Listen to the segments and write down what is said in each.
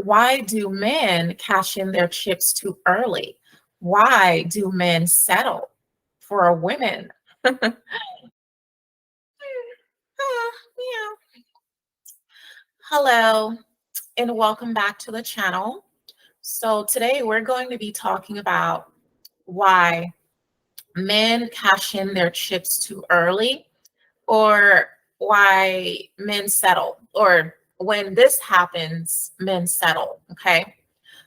Why do men cash in their chips too early? Why do men settle for a woman? Yeah. Hello, and welcome back to the channel. So, today we're going to be talking about why men cash in their chips too early, or why men settle, or when this happens, men settle. Okay.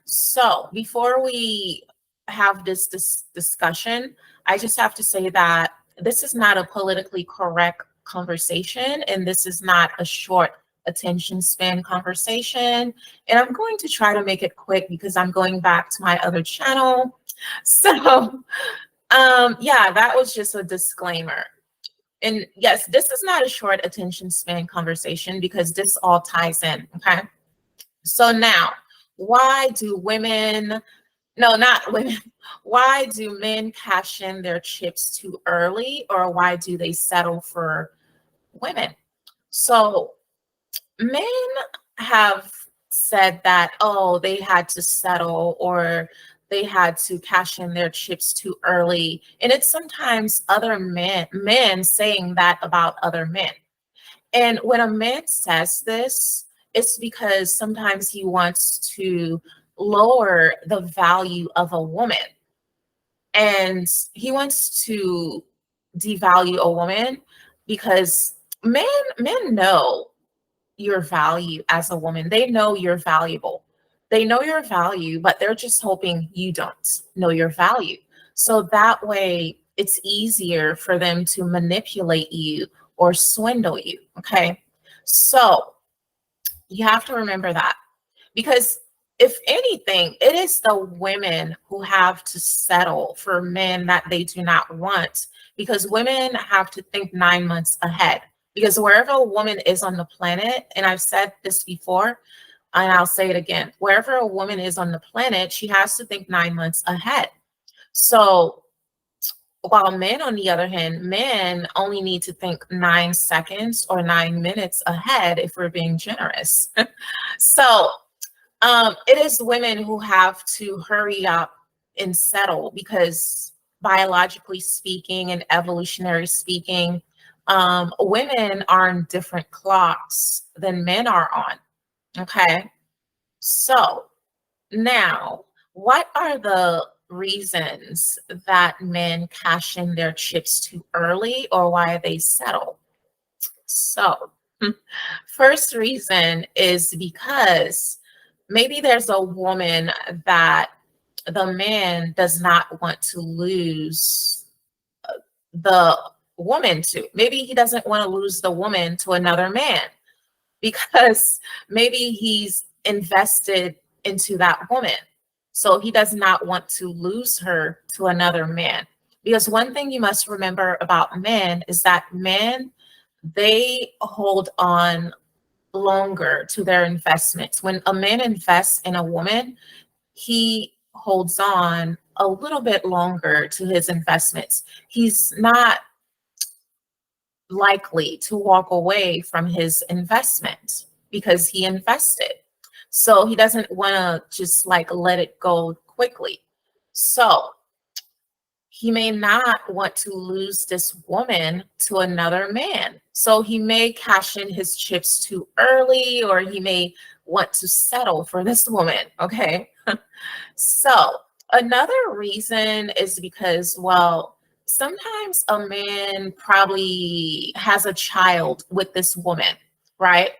So before we have this discussion, I just have to say that this is not a politically correct conversation, and this is not a short attention span conversation. And I'm going to try to make it quick because I'm going back to my other channel. So, yeah, that was just a disclaimer. And yes, this is not a short attention span conversation because this all ties in. Okay. So now, why do women, no, not women, why do men cash in their chips too early, or why do they settle for women? So men have said that, oh, they had to settle or they had to cash in their chips too early. And it's sometimes other men saying that about other men. And when a man says this, it's because sometimes he wants to lower the value of a woman, and he wants to devalue a woman because men men know your value as a woman. They know you're valuable. They know your value, but they're just hoping you don't know your value. So that way it's easier for them to manipulate you or swindle you. Okay. So you have to remember that because if anything, it is the women who have to settle for men that they do not want, because women have to think 9 months ahead. Because wherever a woman is on the planet, and I've said this before, and I'll say it again, wherever a woman is on the planet, she has to think 9 months ahead. So while men, on the other hand, men only need to think 9 seconds or 9 minutes ahead if we're being generous. So it is women who have to hurry up and settle because, biologically speaking and evolutionary speaking, women are on different clocks than men are on. Okay. So now, what are the reasons that men cash in their chips too early, or why they settle? So, first reason is because maybe there's a woman that the man does not want to lose the woman to. Maybe he doesn't want to lose the woman to another man because maybe he's invested into that woman. So he does not want to lose her to another man. Because one thing you must remember about men is that men, they hold on longer to their investments. When a man invests in a woman, he holds on a little bit longer to his investments. He's not likely to walk away from his investment because he invested. So he doesn't want to just like let it go quickly. So he may not want to lose this woman to another man. So he may cash in his chips too early, or he may want to settle for this woman. Okay. So another reason is because, well, sometimes a man probably has a child with this woman, right?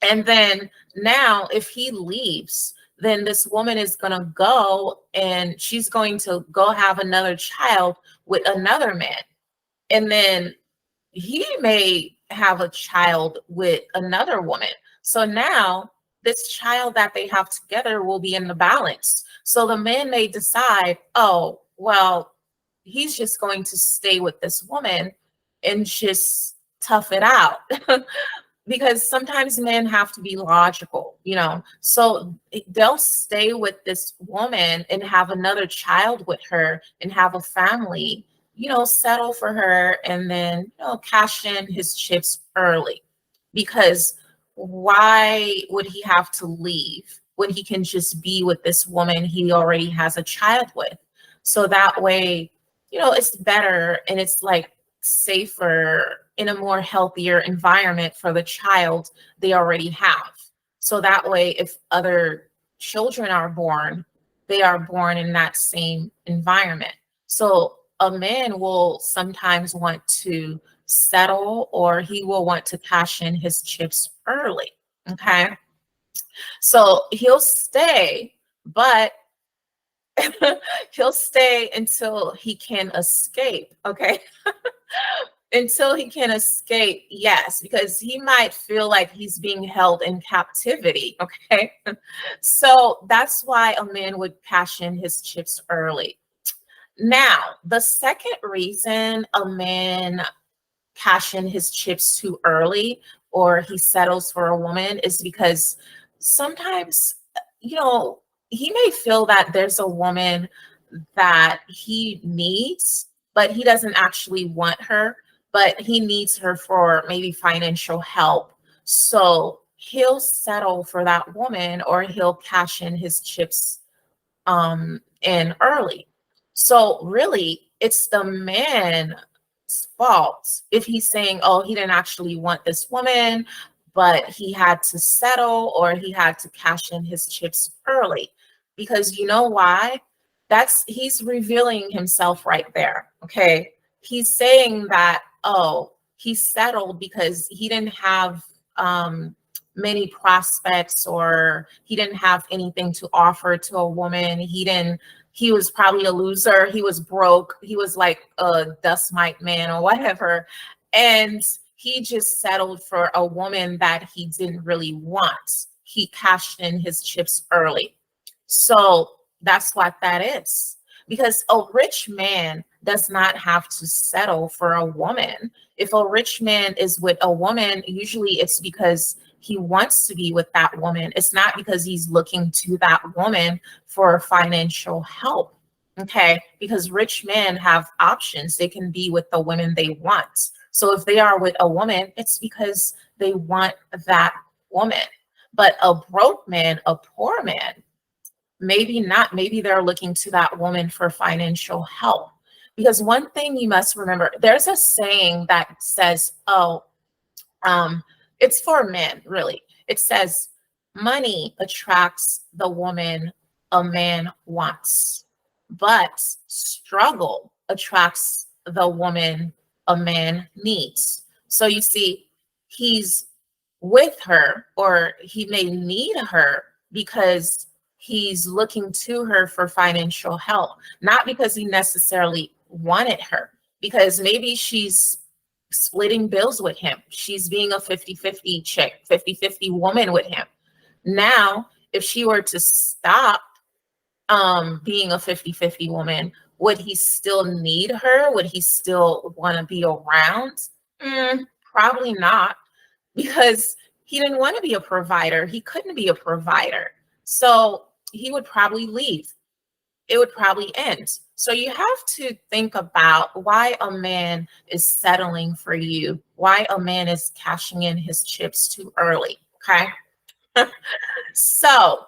And then now, if he leaves, then this woman is going to go and she's going to go have another child with another man. And then he may have a child with another woman. So now, this child that they have together will be in the balance. So the man may decide, oh, well, he's just going to stay with this woman and just tough it out. Because sometimes men have to be logical, you know. So they'll stay with this woman and have another child with her and have a family, you know, settle for her and then, you know, cash in his chips early. Because why would he have to leave when he can just be with this woman he already has a child with. So that way, it's better and it's like safer in a more healthier environment for the child they already have. So that way, if other children are born, they are born in that same environment. So a man will sometimes want to settle or he will want to cash in his chips early. Okay. So he'll stay, but he'll stay until he can escape. Okay. Until he can escape, yes, because he might feel like he's being held in captivity. Okay. So that's why a man would cash in his chips early. Now, the second reason a man cash in his chips too early or he settles for a woman is because sometimes, you know, he may feel that there's a woman that he needs, but he doesn't actually want her, but he needs her for maybe financial help. So he'll settle for that woman or he'll cash in his chips in early. So really, it's the man's fault if he's saying, "Oh, he didn't actually want this woman, but he had to settle or he had to cash in his chips early." Because you know why? That's he's revealing himself right there. Okay, he's saying that, oh, he settled because he didn't have many prospects or he didn't have anything to offer to a woman. He was probably a loser. He was broke. He was like a dust mite man or whatever. And he just settled for a woman that he didn't really want. He cashed in his chips early. So that's what that is. Because a rich man does not have to settle for a woman. If a rich man is with a woman, usually it's because he wants to be with that woman. It's not because he's looking to that woman for financial help. Okay. Because rich men have options. They can be with the women they want. So if they are with a woman, it's because they want that woman. But a broke man, a poor man, maybe not. Maybe they're looking to that woman for financial help. Because one thing you must remember, there's a saying that says, oh, um, it's for men, really. It says, money attracts the woman a man wants, but struggle attracts the woman a man needs. So you see, he's with her, or he may need her because he's looking to her for financial help, not because he necessarily wanted her, because maybe she's splitting bills with him. She's being a 50-50 chick, 50-50 woman with him. Now, if she were to stop being a 50-50 woman, would he still need her? Would he still want to be around? Probably not, because he didn't want to be a provider. He couldn't be a provider. So he would probably leave. It would probably end. So you have to think about why a man is settling for you, why a man is cashing in his chips too early. Okay. So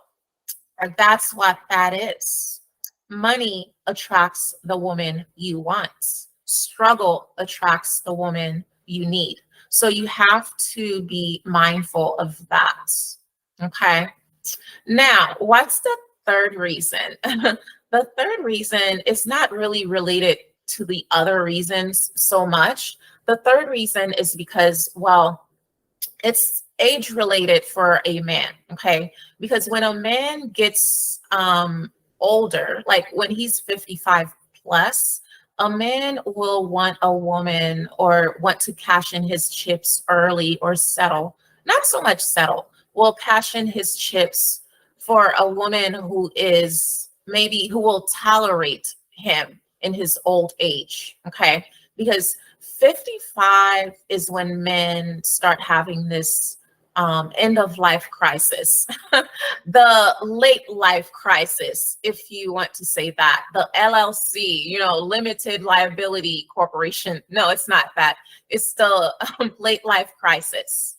that's what that is. Money attracts the woman you want. Struggle attracts the woman you need. So you have to be mindful of that. Okay. Now, what's the third reason? The third reason is not really related to the other reasons so much. The third reason is because, well, it's age related for a man. Okay. Because when a man gets older, like when he's 55 plus, a man will want a woman or want to cash in his chips early or settle. Not so much settle, will cash in his chips for a woman who is maybe who will tolerate him in his old age. Okay. Because 55 is when men start having this end of life crisis, the late life crisis, if you want to say that, the LLC, limited liability corporation. No, it's not that. It's the late life crisis.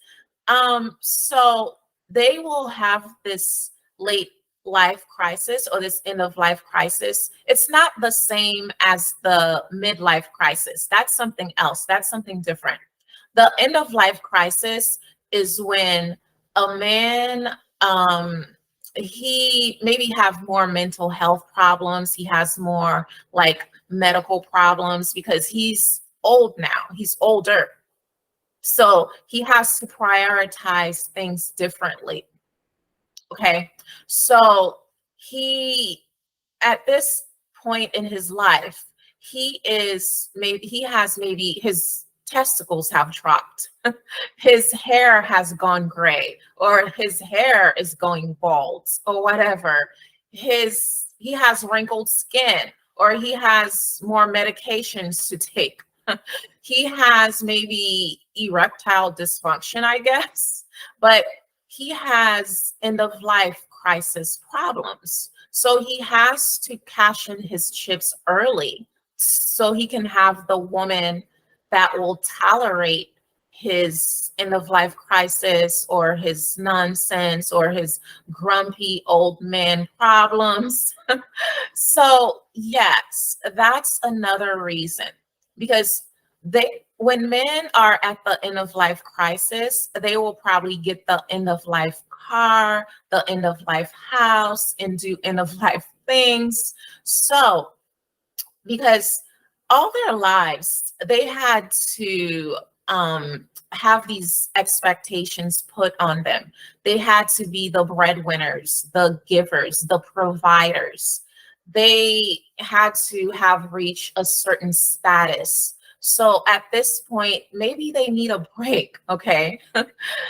So they will have this late life crisis or this end of life crisis, it's not the same as the midlife crisis. That's something else. That's something different. The end of life crisis is when a man, he maybe have more mental health problems. He has more like medical problems because he's old now. He's older. So he has to prioritize things differently. Okay. So he, at this point in his life, he has maybe his testicles have dropped, his hair has gone gray, or his hair is going bald, or whatever. He has wrinkled skin, or he has more medications to take. He has maybe erectile dysfunction, I guess, but he has end of life crisis problems. So he has to cash in his chips early so he can have the woman that will tolerate his end of life crisis or his nonsense or his grumpy old man problems. So, yes, that's another reason because when men are at the end of life crisis, they will probably get the end of life car, the end of life house, and do end of life things. So, because all their lives they had to have these expectations put on them. They had to be the breadwinners, the givers, the providers. They had to have reached a certain status. So at this point, maybe they need a break, okay?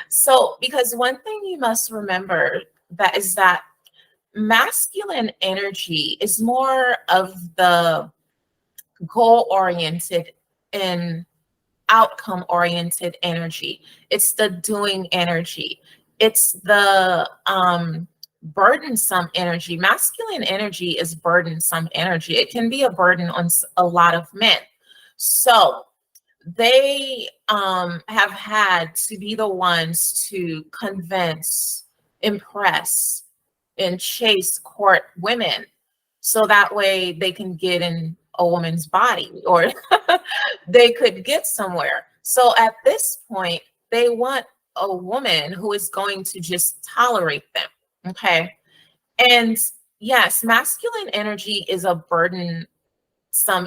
So, because one thing you must remember that is that masculine energy is more of the goal oriented and outcome oriented energy. It's the doing energy. It's the burdensome energy. Masculine energy is burdensome energy. It can be a burden on a lot of men. So they have had to be the ones to convince, impress, and chase court women so that way they can get in a woman's body or they could get somewhere. So at this point, they want a woman who is going to just tolerate them. Okay. And yes, masculine energy is a burdensome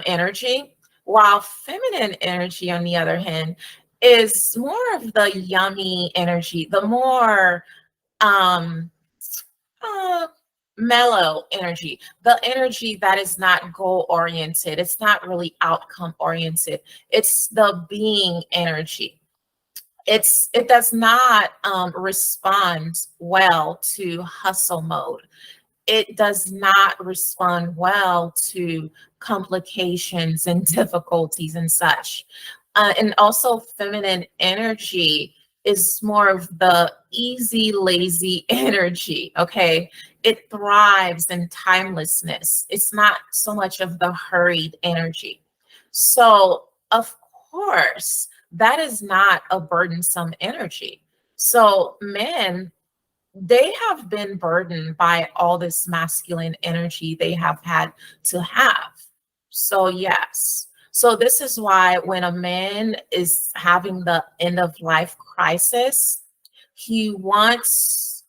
energy, while feminine energy, on the other hand, is more of the yummy energy, the more um uh, mellow energy, the energy that is not goal oriented. It's not really outcome oriented. It's the being energy. It does not respond well to hustle mode. It does not respond well to complications and difficulties and such. And also, feminine energy is more of the easy, lazy energy. Okay. It thrives in timelessness. It's not so much of the hurried energy. So, of course, that is not a burdensome energy. So, men, they have been burdened by all this masculine energy they have had to have. So, yes. So, this is why when a man is having the end of life crisis, he wants,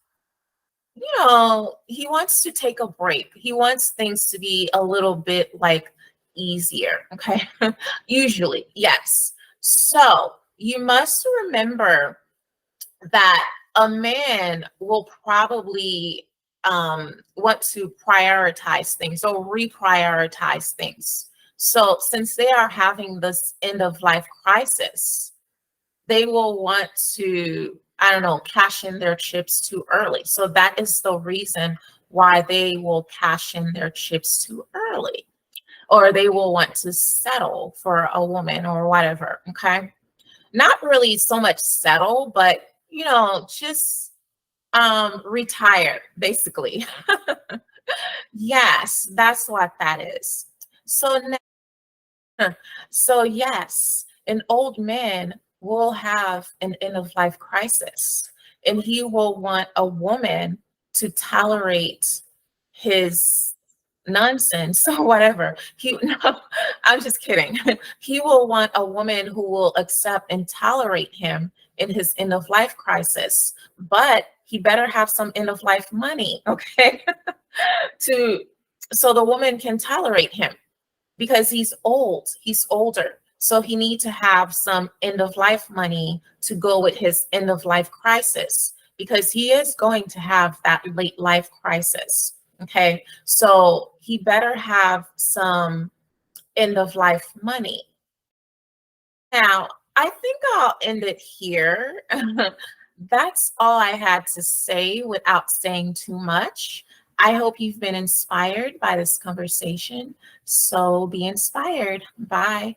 he wants to take a break. He wants things to be a little bit like easier. Okay. Usually, yes. So, you must remember that a man will probably want to prioritize things or reprioritize things. So, since they are having this end of life crisis, they will want to, I don't know, cash in their chips too early. So, that is the reason why they will cash in their chips too early, or they will want to settle for a woman or whatever. Okay. Not really so much settle, but just retire basically. Yes, that's what that is. So so yes, an old man will have an end of life crisis and he will want a woman to tolerate his nonsense or whatever. No, I'm just kidding. He will want a woman who will accept and tolerate him in his end of life crisis, but he better have some end of life money, okay? to So the woman can tolerate him because he's old, he's older. So he needs to have some end of life money to go with his end of life crisis because he is going to have that late life crisis. Okay. So he better have some end of life money. Now, I think I'll end it here. That's all I had to say without saying too much. I hope you've been inspired by this conversation. So be inspired. Bye.